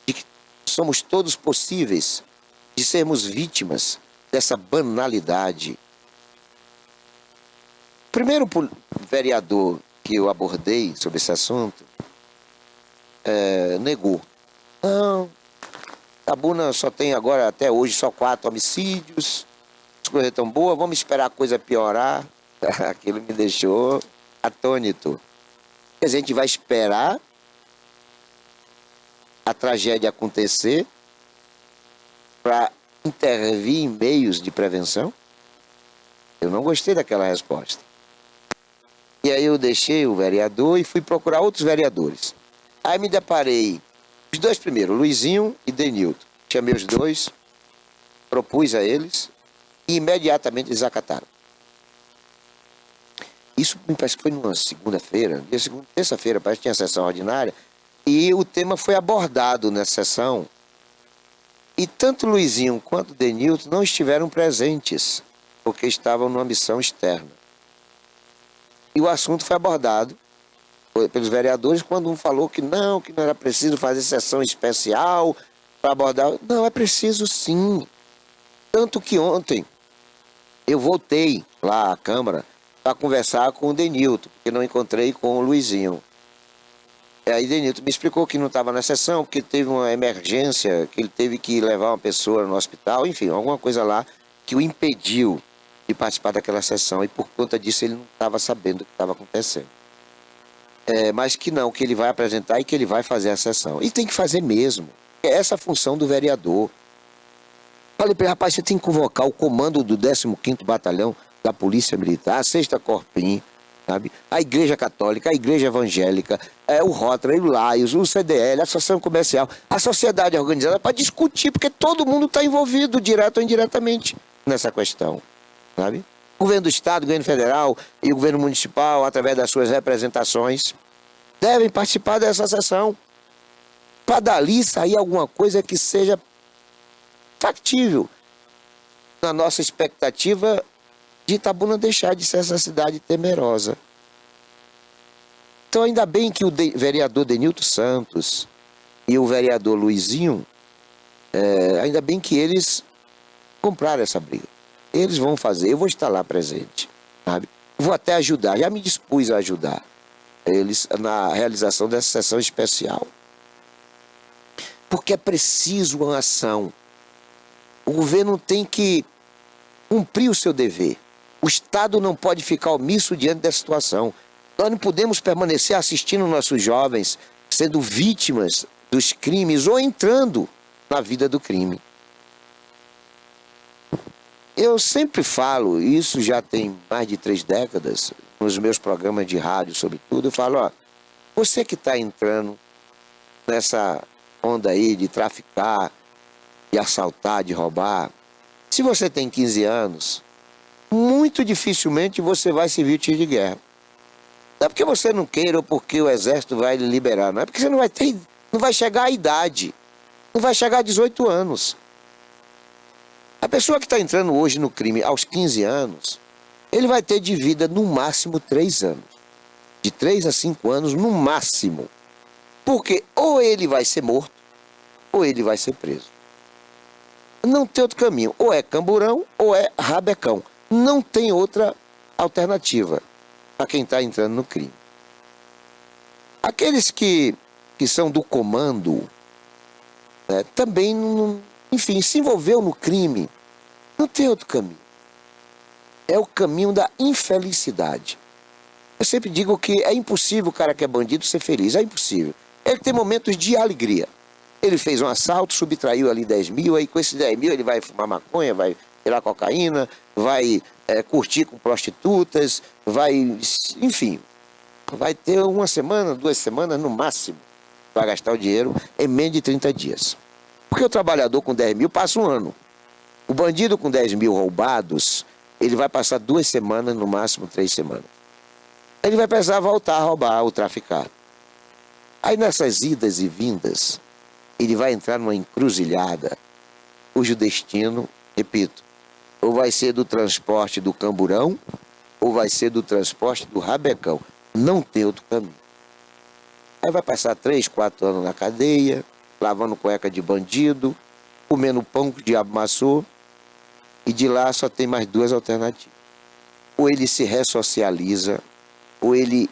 de que somos todos possíveis de sermos vítimas dessa banalidade. O primeiro vereador que eu abordei sobre esse assunto negou. Não, Itabuna só tem agora, até hoje, só 4 homicídios, as coisas tão boas, vamos esperar a coisa piorar. Aquilo me deixou atônito. A gente vai esperar a tragédia acontecer para intervir em meios de prevenção? Eu não gostei daquela resposta. E aí eu deixei o vereador e fui procurar outros vereadores. Aí me deparei, os dois primeiros, Luizinho e Denilton. Chamei os dois, propus a eles e imediatamente eles acataram. Isso me parece que foi numa segunda-feira, terça-feira, parece que tinha sessão ordinária, e o tema foi abordado nessa sessão. E tanto Luizinho quanto Denilton não estiveram presentes, porque estavam numa missão externa. E o assunto foi abordado pelos vereadores quando um falou que não era preciso fazer sessão especial para abordar. Não, é preciso sim. Tanto que ontem eu voltei lá à Câmara para conversar com o Denilton, porque não encontrei com o Luizinho. E aí Denilton me explicou que não estava na sessão, que teve uma emergência, que ele teve que levar uma pessoa no hospital, enfim, alguma coisa lá que o impediu de participar daquela sessão, e por conta disso ele não estava sabendo o que estava acontecendo. Mas que não, que ele vai apresentar e que ele vai fazer a sessão. E tem que fazer mesmo. É essa a função do vereador. Falei para ele, rapaz, você tem que convocar o comando do 15º Batalhão da Polícia Militar, a 6ª Corpim, sabe? A Igreja Católica, a Igreja Evangélica, o Rotary, o Laios, o CDL, a Associação Comercial, a sociedade organizada, para discutir, porque todo mundo está envolvido, direto ou indiretamente, nessa questão, sabe? O governo do Estado, o governo federal e o governo municipal, através das suas representações, devem participar dessa sessão, para dali sair alguma coisa que seja factível na nossa expectativa de Itabuna deixar de ser essa cidade temerosa. Então ainda bem que o vereador Denilton Santos e o vereador Luizinho, ainda bem que eles compraram essa briga. Eles vão fazer, eu vou estar lá presente, sabe? Vou até ajudar, já me dispus a ajudar eles na realização dessa sessão especial. Porque é preciso uma ação. O governo tem que cumprir o seu dever. O Estado não pode ficar omisso diante dessa situação. Nós não podemos permanecer assistindo nossos jovens sendo vítimas dos crimes ou entrando na vida do crime. Eu sempre falo, isso já tem mais de 3 décadas, nos meus programas de rádio, sobretudo, eu falo, ó, você que está entrando nessa onda aí de traficar, de assaltar, de roubar, se você tem 15 anos, muito dificilmente você vai servir o tiro de guerra. Não é porque você não queira ou porque o exército vai lhe liberar, não é porque você não vai chegar à idade, não vai chegar a 18 anos. A pessoa que está entrando hoje no crime aos 15 anos, ele vai ter de vida no máximo 3 anos. De 3 a 5 anos no máximo. Porque ou ele vai ser morto, ou ele vai ser preso. Não tem outro caminho. Ou é camburão, ou é rabecão. Não tem outra alternativa para quem está entrando no crime. Aqueles que são do comando, também, enfim, se envolveu no crime. Não tem outro caminho. É o caminho da infelicidade. Eu sempre digo que é impossível o cara que é bandido ser feliz. É impossível. Ele tem momentos de alegria. Ele fez um assalto, subtraiu ali 10 mil, aí com esses 10 mil ele vai fumar maconha, vai tirar cocaína, vai curtir com prostitutas, vai, enfim, vai ter 1 semana, 2 semanas no máximo para gastar o dinheiro em menos de 30 dias. Porque o trabalhador com 10 mil passa 1 ano. O bandido com 10 mil roubados, ele vai passar 2 semanas, no máximo 3 semanas. Ele vai precisar voltar a roubar ou traficar. Aí nessas idas e vindas, ele vai entrar numa encruzilhada, cujo destino, repito, ou vai ser do transporte do camburão, ou vai ser do transporte do rabecão. Não tem outro caminho. Aí vai passar 3, 4 anos na cadeia, lavando cueca de bandido, comendo pão que o diabo amassou, e de lá só tem mais 2 alternativas. Ou ele se ressocializa, ou ele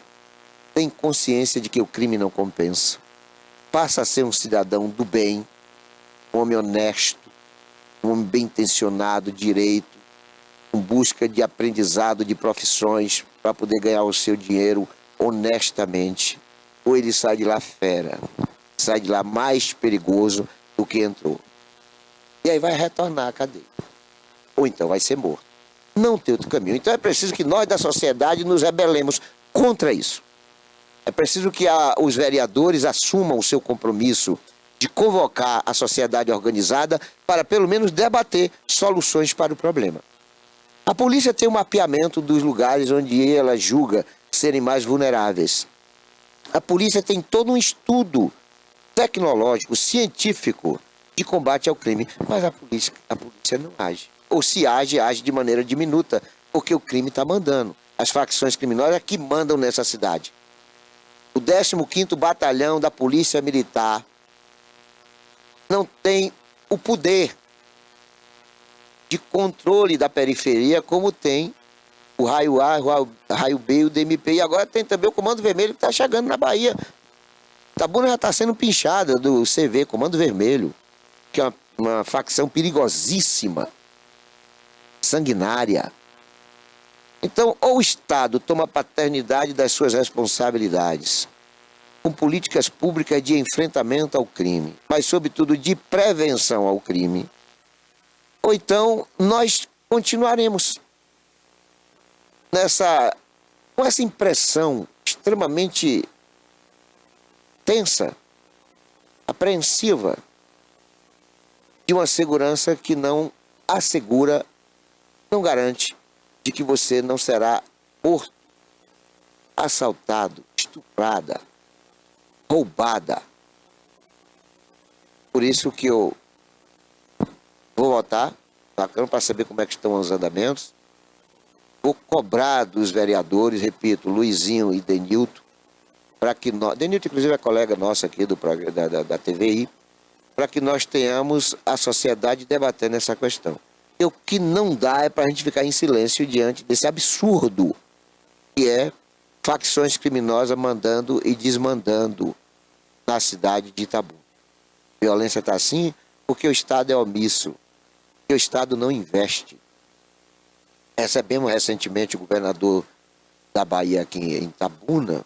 tem consciência de que o crime não compensa, passa a ser um cidadão do bem, um homem honesto, um homem bem intencionado, direito, com busca de aprendizado, de profissões, para poder ganhar o seu dinheiro honestamente. Ou ele sai de lá fera, sai de lá mais perigoso do que entrou. E aí vai retornar à cadeia. Ou então vai ser morto. Não tem outro caminho. Então é preciso que nós da sociedade nos rebelemos contra isso. É preciso que os vereadores assumam o seu compromisso de convocar a sociedade organizada para pelo menos debater soluções para o problema. A polícia tem um mapeamento dos lugares onde ela julga serem mais vulneráveis. A polícia tem todo um estudo tecnológico, científico de combate ao crime, mas a polícia não age. Ou se age, age de maneira diminuta, porque o crime está mandando. As facções criminosas é que mandam nessa cidade. O 15º Batalhão da Polícia Militar não tem o poder de controle da periferia como tem o raio A, o raio B, o DMP, e agora tem também o Comando Vermelho que está chegando na Bahia. Itabuna já está sendo pinchada do CV, Comando Vermelho, que é uma facção perigosíssima, sanguinária. Então, ou o Estado toma paternidade das suas responsabilidades, com políticas públicas de enfrentamento ao crime, mas, sobretudo, de prevenção ao crime, ou então nós continuaremos com essa impressão extremamente tensa, apreensiva, de uma segurança que não assegura, não garante de que você não será morto, assaltado, estuprada, roubada. Por isso que eu vou votar na Câmara para saber como é que estão os andamentos. Vou cobrar dos vereadores, repito, Luizinho e Denilton, para que nós... Denilton, inclusive, é colega nosso aqui da TVI, para que nós tenhamos a sociedade debatendo essa questão. E o que não dá é para a gente ficar em silêncio diante desse absurdo que é facções criminosas mandando e desmandando na cidade de Itabuna. A violência está assim porque o Estado é omisso, porque o Estado não investe. Recebemos recentemente o governador da Bahia aqui em Itabuna,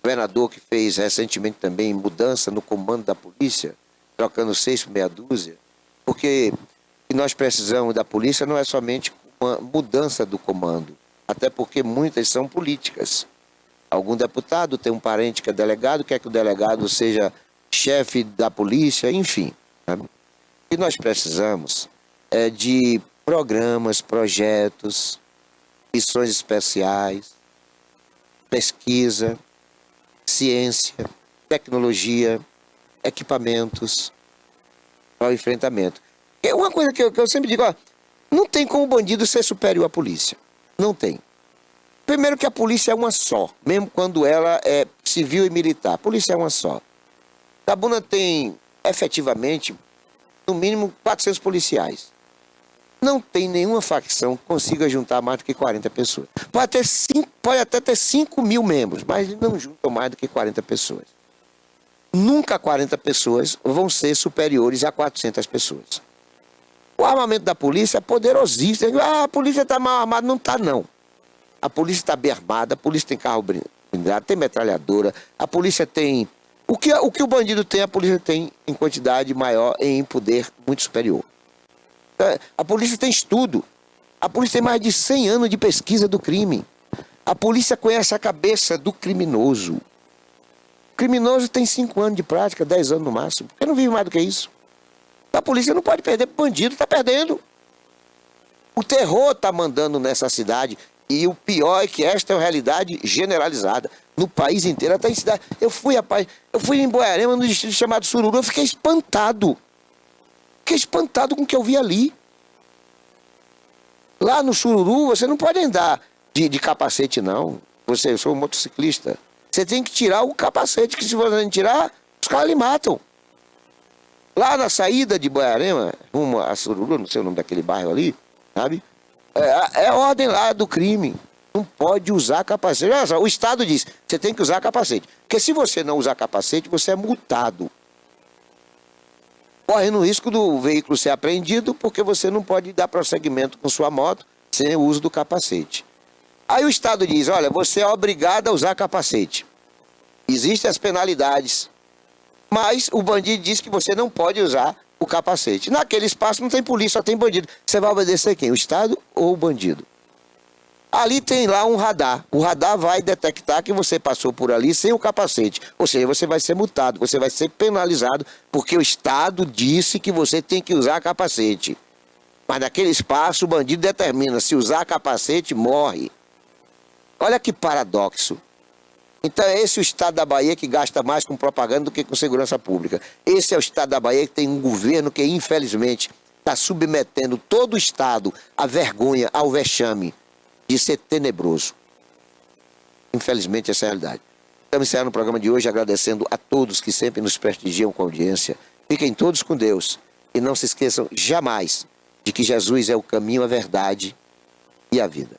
governador que fez recentemente também mudança no comando da polícia, trocando 6 por meia dúzia, porque o que nós precisamos da polícia não é somente uma mudança do comando, até porque muitas são políticas. Algum deputado tem um parente que é delegado, quer que o delegado seja chefe da polícia, enfim. Sabe? O que nós precisamos é de programas, projetos, missões especiais, pesquisa, ciência, tecnologia, equipamentos para o enfrentamento. É uma coisa que eu sempre digo, ó, não tem como o bandido ser superior à polícia. Não tem. Primeiro que a polícia é uma só, mesmo quando ela é civil e militar. A polícia é uma só. Itabuna tem, efetivamente, no mínimo 400 policiais. Não tem nenhuma facção que consiga juntar mais do que 40 pessoas. Pode até ter 5 mil membros, mas não juntam mais do que 40 pessoas. Nunca 40 pessoas vão ser superiores a 400 pessoas. O armamento da polícia é poderosíssimo. A polícia está mal armada. Não está, não. A polícia está bem armada, a polícia tem carro blindado, tem metralhadora, a polícia tem... O que o bandido tem, a polícia tem em quantidade maior e em poder muito superior. A polícia tem estudo. A polícia tem mais de 100 anos de pesquisa do crime. A polícia conhece a cabeça do criminoso. O criminoso tem 5 anos de prática, 10 anos no máximo. Porque não vive mais do que isso. A polícia não pode perder para o bandido, está perdendo. O terror está mandando nessa cidade. E o pior é que esta é uma realidade generalizada. No país inteiro, até em cidade. Eu fui em Boiarema, no distrito chamado Sururu, eu fiquei espantado. Fiquei espantado com o que eu vi ali. Lá no Sururu, você não pode andar de capacete, não. Eu sou um motociclista. Você tem que tirar o capacete, que se você não tirar, os caras lhe matam. Lá na saída de Boiarema, rumo a Sururu, não sei o nome daquele bairro ali, sabe? É ordem lá do crime. Não pode usar capacete. Olha só, o Estado diz, você tem que usar capacete. Porque se você não usar capacete, você é multado. Corre no risco do veículo ser apreendido, porque você não pode dar prosseguimento com sua moto sem o uso do capacete. Aí o Estado diz, olha, você é obrigado a usar capacete. Existem as penalidades. Mas o bandido diz que você não pode usar o capacete. Naquele espaço não tem polícia, só tem bandido. Você vai obedecer quem? O Estado ou o bandido? Ali tem lá um radar. O radar vai detectar que você passou por ali sem o capacete. Ou seja, você vai ser multado, você vai ser penalizado, porque o Estado disse que você tem que usar capacete. Mas naquele espaço o bandido determina, se usar capacete, morre. Olha que paradoxo. Então é esse o Estado da Bahia que gasta mais com propaganda do que com segurança pública. Esse é o Estado da Bahia que tem um governo que, infelizmente, está submetendo todo o Estado à vergonha, ao vexame de ser tenebroso. Infelizmente, essa é a realidade. Estamos encerrando o programa de hoje agradecendo a todos que sempre nos prestigiam com audiência. Fiquem todos com Deus e não se esqueçam jamais de que Jesus é o caminho, a verdade e a vida.